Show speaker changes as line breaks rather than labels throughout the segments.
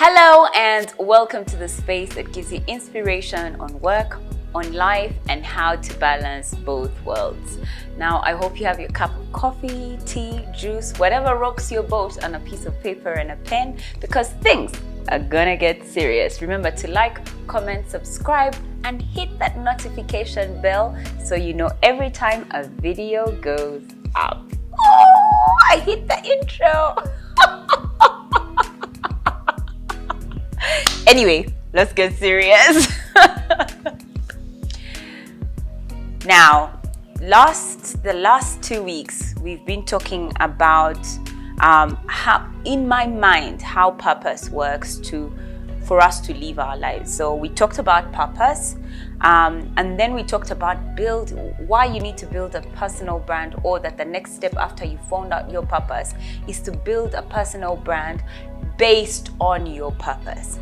Hello and welcome to the space that gives you inspiration on work, on life, and how to balance both worlds. Now, I hope you have your cup of coffee, tea, juice, whatever rocks your boat, and a piece of paper and a pen, because things are gonna get serious. Remember to like, comment, subscribe, and hit that notification bell so you know every time a video goes up. Oh, I hit the intro. Anyway, let's get serious. Now, the last 2 weeks, we've been talking about how, in my mind, how purpose works for us to live our lives. So we talked about purpose, and then we talked about why you need to build a personal brand, or that the next step after you found out your purpose is to build a personal brand based on your purpose.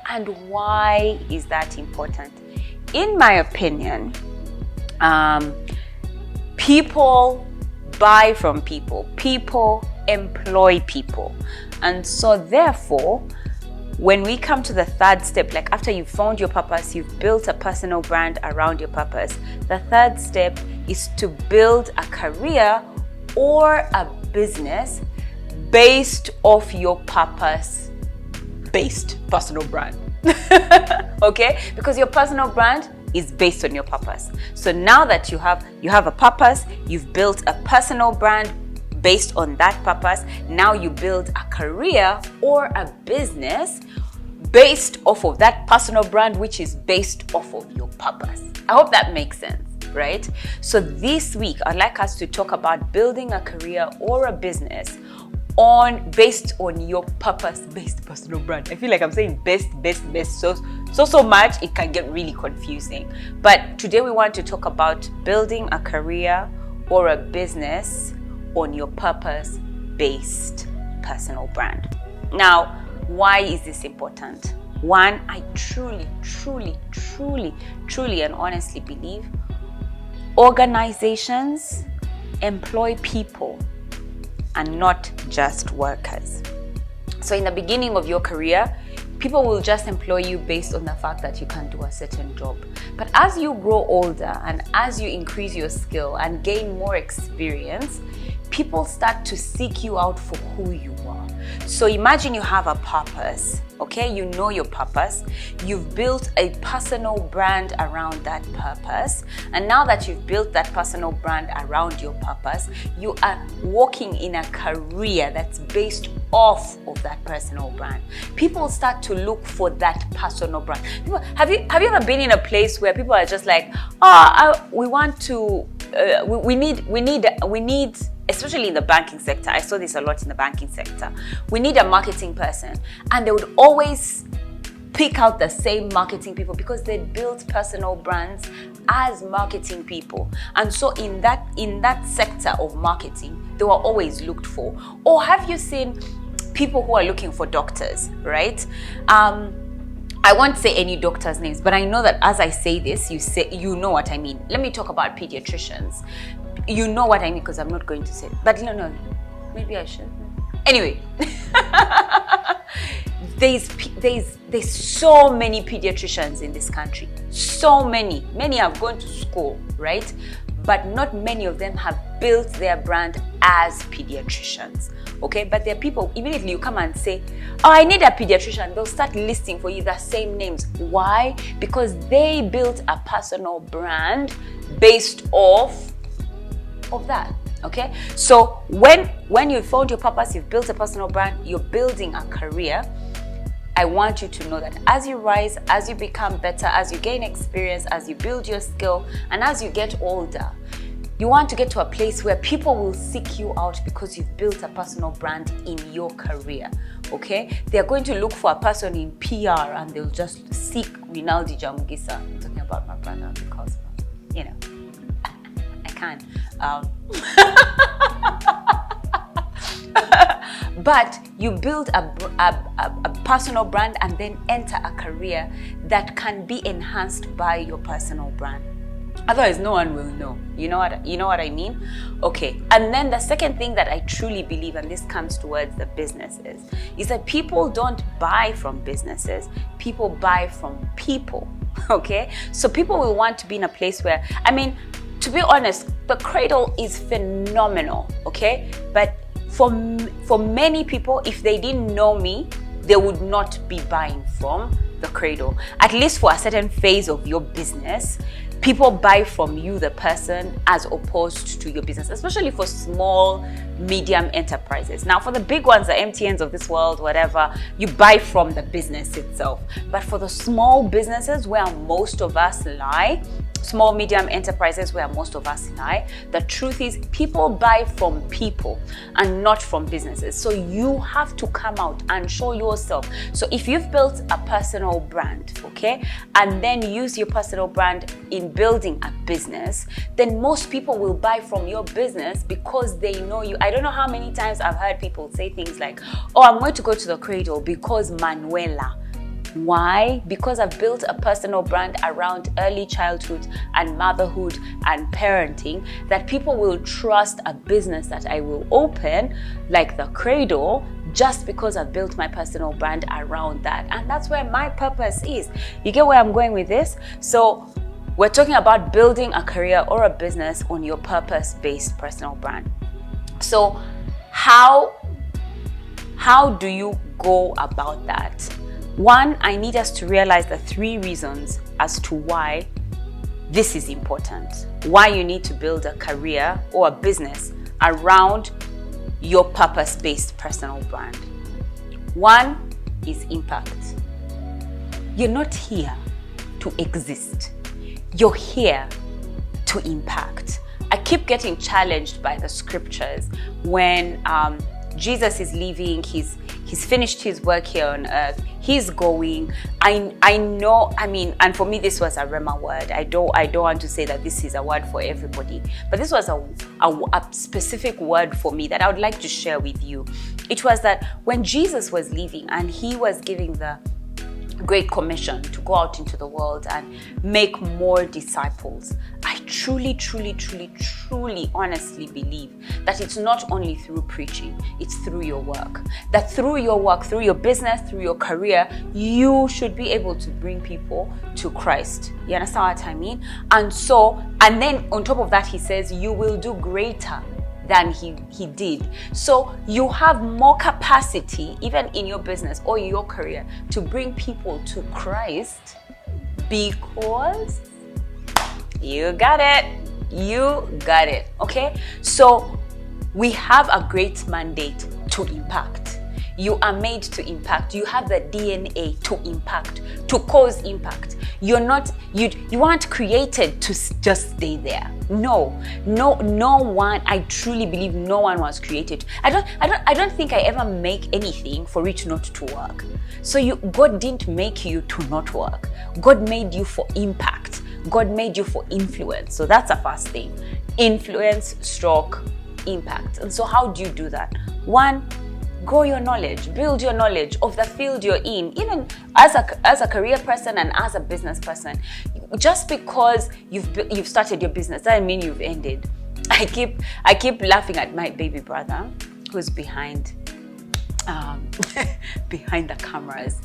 And why is that important? In my opinion, people buy from people. People employ people. And so therefore, when we come to the third step, like after you've found your purpose, you've built a personal brand around your purpose, the third step is to build a career or a business based off your purpose-based personal brand. Okay? Because your personal brand is based on your purpose. So now that you have a purpose, you've built a personal brand based on that purpose. Now you build a career or a business based off of that personal brand, which is based off of your purpose. I hope that makes sense, right? So this week, I'd like us to talk about building a career or a business based on your purpose-based personal brand. I feel like I'm saying best so much it can get really confusing. But today we want to talk about building a career or a business on your purpose-based personal brand. Now, why is this important? One, I truly and honestly believe organizations employ people and not just workers. So in the beginning of your career, people will just employ you based on the fact that you can do a certain job. But as you grow older and as you increase your skill and gain more experience, people start to seek you out for who you are. So imagine you have a purpose, okay? You know your purpose. You've built a personal brand around that purpose. And now that you've built that personal brand around your purpose, you are working in a career that's based off of that personal brand. People start to look for that personal brand. Have you ever been in a place where people are just like, we need, especially in the banking sector. I saw this a lot in the banking sector. We need a marketing person, and they would always pick out the same marketing people because they built personal brands as marketing people. And so in that sector of marketing, they were always looked for. Or have you seen people who are looking for doctors, right? I won't say any doctors' names, but I know that as I say this, you know what I mean. Let me talk about pediatricians. You know what I mean, because I'm not going to say it. But no, maybe I should. Anyway, there's so many pediatricians in this country. So many. Many have gone to school, right? But not many of them have built their brand as pediatricians, okay? But there are people, immediately you come and say, I need a pediatrician. They'll start listing for you the same names. Why? Because they built a personal brand based off of that, okay? So when you found your purpose, you've built a personal brand, you're building a career. I want you to know that as you rise, as you become better, as you gain experience, as you build your skill, and as you get older, you want to get to a place where people will seek you out because you've built a personal brand in your career, okay? They're going to look for a person in PR and they'll just seek Rinaldi Jamugisa. I'm talking about my brother because, you know, I can't. But you build a personal brand and then enter a career that can be enhanced by your personal brand. Otherwise, no one will know. You know what I mean? Okay. And then the second thing that I truly believe, and this comes towards the businesses, is that people don't buy from businesses. People buy from people. Okay. So people will want to be in a place where, I mean, to be honest, the Cradle is phenomenal. Okay. But for many people, if they didn't know me, they would not be buying from the Cradle. At least for a certain phase of your business, people buy from you, the person, as opposed to your business, especially for small, medium enterprises. Now, for the big ones, the MTNs of this world, whatever, you buy from the business itself. But for the small businesses where most of us lie, small, medium enterprises where most of us lie, the truth is people buy from people and not from businesses. So you have to come out and show yourself. So if you've built a personal brand, okay, and then use your personal brand in building a business, then most people will buy from your business because they know you. I don't know how many times I've heard people say things like, oh, I'm going to go to the Cradle because Manuela. Why? Because I've built a personal brand around early childhood and motherhood and parenting, that people will trust a business that I will open, like the Cradle, just because I've built my personal brand around that. And that's where my purpose is. You get where I'm going with this? So we're talking about building a career or a business on your purpose-based personal brand. So how do you go about that? One, I need us to realize the 3 reasons as to why this is important. Why you need to build a career or a business around your purpose-based personal brand. One is impact. You're not here to exist. You're here to impact. I keep getting challenged by the scriptures when Jesus is leaving, he's finished his work here on earth, he's going. I know, I mean, and for me this was a Rhema word. I don't want to say that this is a word for everybody, but this was a specific word for me that I would like to share with you. It was that when Jesus was leaving and he was giving the Great Commission to go out into the world and make more disciples, I truly, honestly believe that it's not only through preaching, it's through your work. That through your work, through your business, through your career, you should be able to bring people to Christ. You understand what I mean? And then on top of that, he says, you will do greater than he did. So you have more capacity, even in your business or your career, to bring people to Christ because you got it. Okay, so we have a great mandate to impact. You are made to impact. You have the DNA to impact, to cause impact. You weren't created to just stay there. No one. I truly believe no one was created. I don't think I ever make anything for it not to work. So God didn't make you to not work. God made you for impact. God made you for influence. So that's the first thing. Influence / impact. And so how do you do that? One, grow your knowledge, build your knowledge of the field you're in. Even as a career person and as a business person, just because you've started your business doesn't mean you've ended. I keep laughing at my baby brother who's behind the cameras.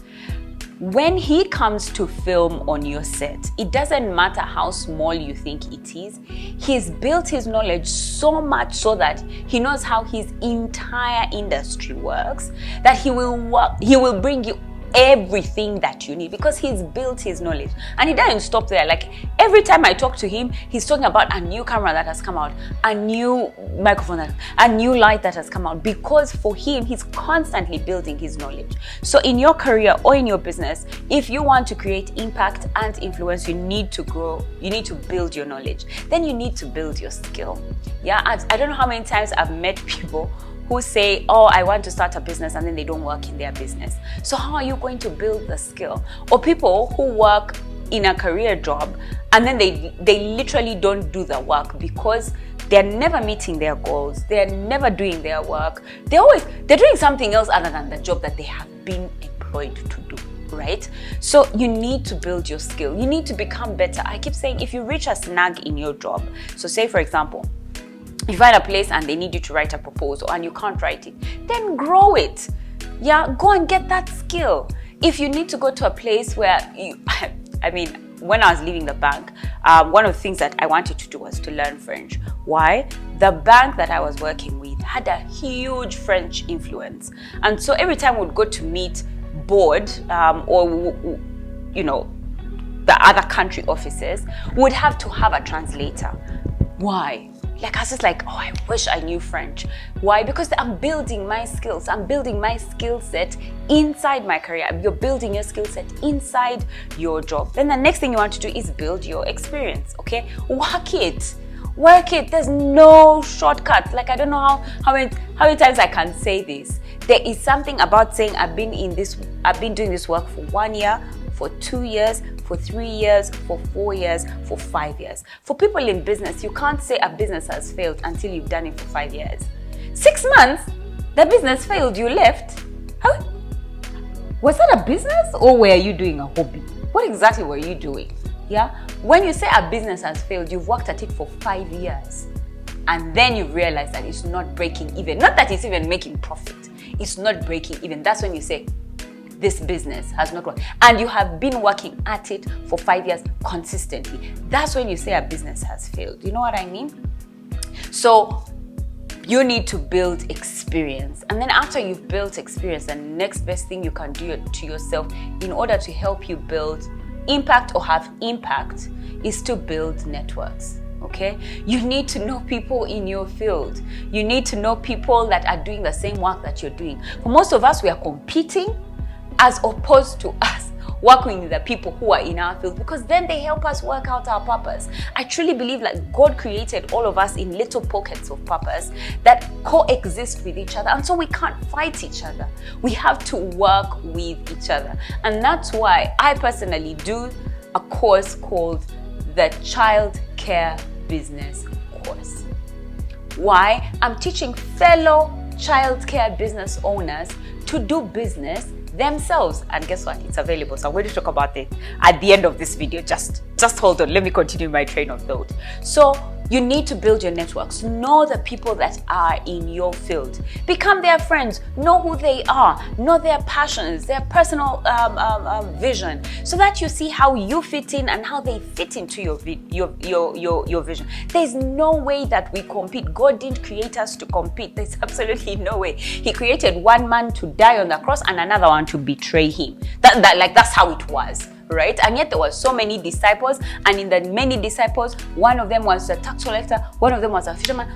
When he comes to film on your set, it doesn't matter how small you think it is. He's built his knowledge so much so that he knows how his entire industry works, that he will bring you everything that you need because he's built his knowledge. And he doesn't stop there. Like every time I talk to him, he's talking about a new camera that has come out, a new microphone, a new light that has come out, because for him, he's constantly building his knowledge. So in your career or in your business, if you want to create impact and influence, you need to grow, you need to build your knowledge. Then you need to build your skill. Yeah, I don't know how many times I've met people who say, oh, I want to start a business, and then they don't work in their business. So how are you going to build the skill? Or people who work in a career job and then they literally don't do the work because they're never meeting their goals. They're never doing their work. They're doing something else other than the job that they have been employed to do. right? So you need to build your skill. You need to become better. I keep saying, if you reach a snag in your job, so say for example, you find a place and they need you to write a proposal and you can't write it, then grow it. Yeah, go and get that skill. If you need to go to a place where you, I mean, when I was leaving the bank, one of the things that I wanted to do was to learn French. Why? The bank that I was working with had a huge French influence. And so every time we'd go to meet board or, you know, the other country offices, we'd have to have a translator. Why? Like, I was just like, oh, I wish I knew French. Why? Because I'm building my skills. I'm building my skill set inside my career. You're building your skill set inside your job. Then the next thing you want to do is build your experience, okay? Work it. Work it. There's no shortcut. Like, I don't know how many times I can say this. There is something about saying I've been doing this work for 1 year, for 2 years, for 3 years, for 4 years, for 5 years. For people in business, you can't say a business has failed until you've done it for 5 years. 6 months, the business failed, you left. How? Was that a business or were you doing a hobby? What exactly were you doing? Yeah? When you say a business has failed, you've worked at it for 5 years. And then you realize that it's not breaking even. Not that it's even making profit. It's not breaking even. That's when you say, this business has not worked. And you have been working at it for 5 years consistently. That's when you say a business has failed. You know what I mean? So you need to build experience. And then after you've built experience, the next best thing you can do to yourself in order to help you build impact or have impact is to build networks. Okay? You need to know people in your field. You need to know people that are doing the same work that you're doing. For most of us, we are competing as opposed to us working with the people who are in our field, because then they help us work out our purpose. I truly believe that God created all of us in little pockets of purpose that coexist with each other, and so we can't fight each other. We have to work with each other. And that's why I personally do a course called the Childcare Business Course. Why? I'm teaching fellow childcare business owners to do business themselves. And guess what? It's available. So I'm going to talk about it at the end of this video. Just hold on. Let me continue my train of thought. So you need to build your networks. Know the people that are in your field. Become their friends. Know who they are. Know their passions, their personal vision, so that you see how you fit in and how they fit into your vision. There's no way that we compete. God didn't create us to compete. There's absolutely no way. He created one man to die on the cross and another one to betray him. That's how it was. Right? And yet there were so many disciples, and in the many disciples, one of them was a tax collector, one of them was a fisherman,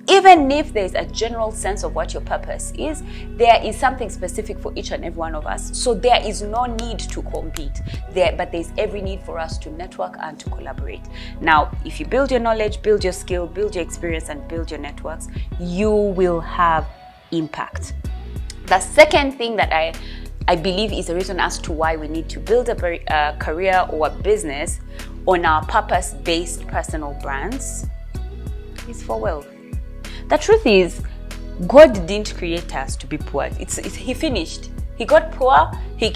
even if there's a general sense of what your purpose is, there is something specific for each and every one of us. So there is no need to compete there, but there's every need for us to network and to collaborate. Now, if you build your knowledge, build your skill, build your experience, and build your networks, you will have impact. The second thing that I believe is the reason as to why we need to build a career or a business on our purpose-based personal brands is for wealth. The truth is, God didn't create us to be poor. He finished. He got poor. He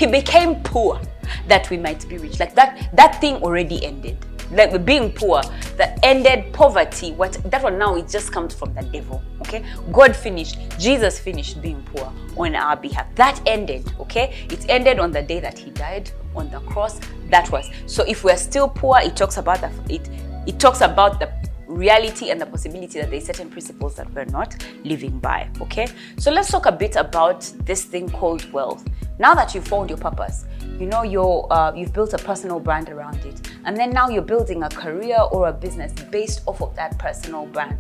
became poor that we might be rich. Like that thing already ended. Like being poor, that ended poverty. That one now, it just comes from the devil. Okay, God finished. Jesus finished being poor on our behalf. That ended. Okay, it ended on the day that He died on the cross. That was. So if we're still poor, it talks about it talks about the reality and the possibility that there's certain principles that we're not living by. Okay, so let's talk a bit about this thing called wealth. Now that you've found your purpose, you know you've built a personal brand around it, and then now you're building a career or a business based off of that personal brand.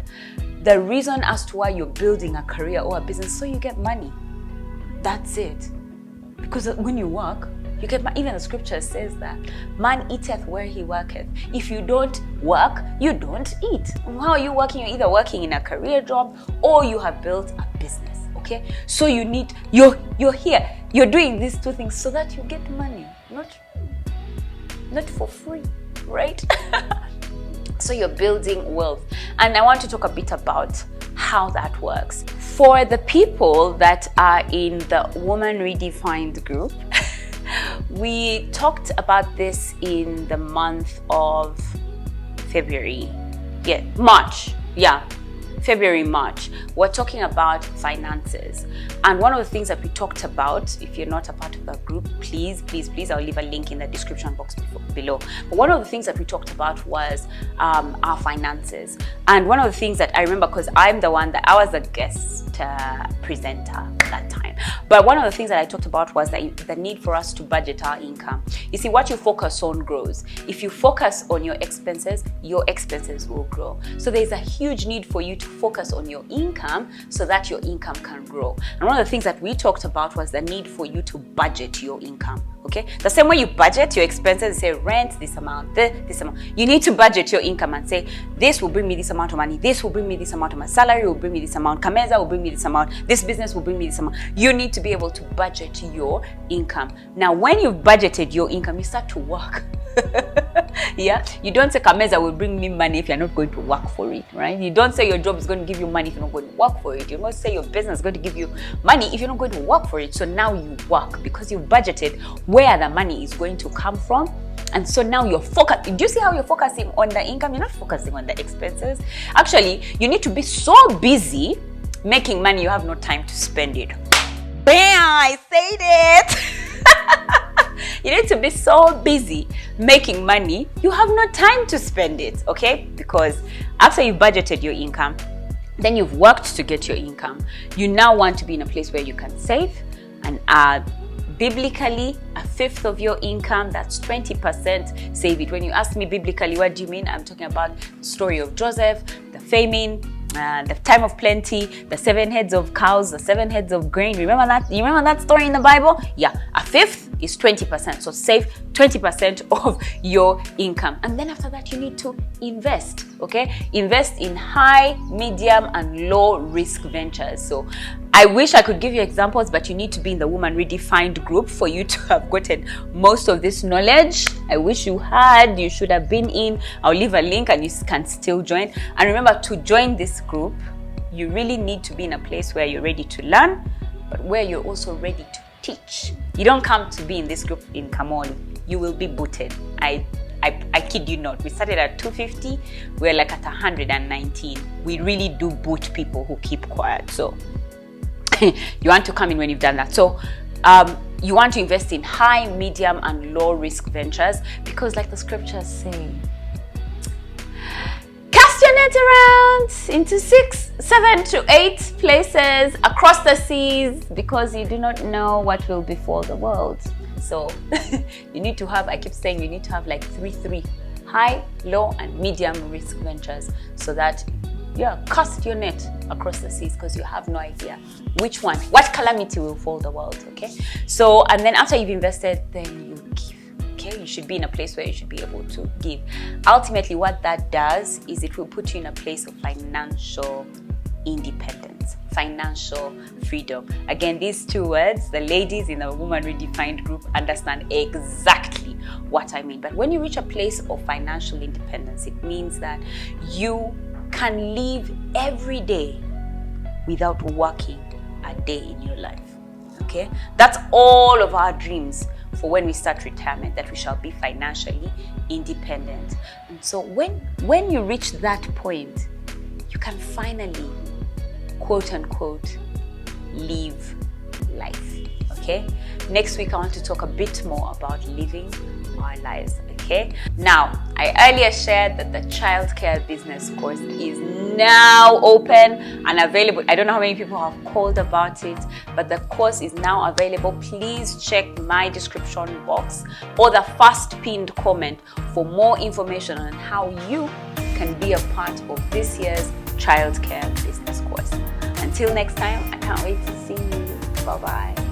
The reason as to why you're building a career or a business, so you get money. That's it. Because when you work, you get money. Even the scripture says that man eateth where he worketh. If you don't work, you don't eat. How are you working? You're either working in a career job or you have built a business. Okay, so you're here. You're doing these two things so that you get money, not for free, right? So you're building wealth. And I want to talk a bit about how that works. For the people that are in the Woman Redefined group, we talked about this in the month of February. March. February, March. We're talking about finances. And one of the things that we talked about, if you're not a part of the group, please, I'll leave a link in the description box below. But one of the things that we talked about was our finances. And one of the things that I remember, because I'm the one that I was a guest presenter that time. But one of the things that I talked about was the need for us to budget our income. You see, what you focus on grows. If you focus on your expenses will grow. So there's a huge need for you to focus on your income so that your income can grow. And one of the things that we talked about was the need for you to budget your income. Okay, the same way you budget your expenses, say rent, this amount, this amount. You need to budget your income and say, this will bring me this amount of money, this will bring me this amount of my salary, will bring me this amount, Kameza will bring me this amount, this business will bring me this amount. You need to be able to budget your income. Now, when you've budgeted your income, you start to work. Yeah, you don't say Kameza will bring me money if you're not going to work for it, right? You don't say your job is going to give you money if you're not going to work for it. You don't say your business is going to give you money if you're not going to work for it. So now you work because you've budgeted where the money is going to come from. And so now you're focused. Do you see how you're focusing on the income? You're not focusing on the expenses. Actually, you need to be so busy making money, you have no time to spend it. Bam! I said it! You need to be so busy making money, you have no time to spend it, okay? Because after you've budgeted your income, then you've worked to get your income. You now want to be in a place where you can save and biblically, a fifth of your income, that's 20%, save it. When you ask me biblically, what do you mean? I'm talking about the story of Joseph, the famine, the time of plenty, the 7 heads of cows, the 7 heads of grain. Remember that? You remember that story in the Bible? Yeah, a fifth is 20%. So save 20% of your income. And then after that, you need to invest, okay? Invest in high, medium, and low risk ventures. So I wish I could give you examples, but you need to be in the Woman Redefined group for you to have gotten most of this knowledge. I wish you had. You should have been in. I'll leave a link and you can still join. And remember, to join this group, you really need to be in a place where you're ready to learn, but where you're also ready to teach. You don't come to be in this group in Kamoli. You will be booted. I kid you not. We started at 250. We're like at 119. We really do boot people who keep quiet. So you want to come in when you've done that. So you want to invest in high, medium, and low risk ventures because, like the scriptures say, cast your net around into 6, 7 to 8 places across the seas because you do not know what will befall the world. So you need to have, I keep saying, you need to have like 3 high, low, and medium risk ventures so that cast your net across the seas because you have no idea which one, what calamity will fall the world, okay? So, and then after you've invested, then you give, okay? You should be in a place where you should be able to give. Ultimately, what that does is it will put you in a place of financial independence, financial freedom. Again, these 2 words, the ladies in the Woman Redefined group understand exactly what I mean. But when you reach a place of financial independence, it means that you can live every day without working a day in your life, okay? That's all of our dreams for when we start retirement, that we shall be financially independent. And so when you reach that point, you can finally, quote unquote, live life, okay? Next week, I want to talk a bit more about living our lives, okay? Now, I earlier shared that the childcare business course is now open and available. I don't know how many people have called about it, but the course is now available. Please check my description box or the first pinned comment for more information on how you can be a part of this year's childcare business course. Until next time, I can't wait to see you. Bye-bye.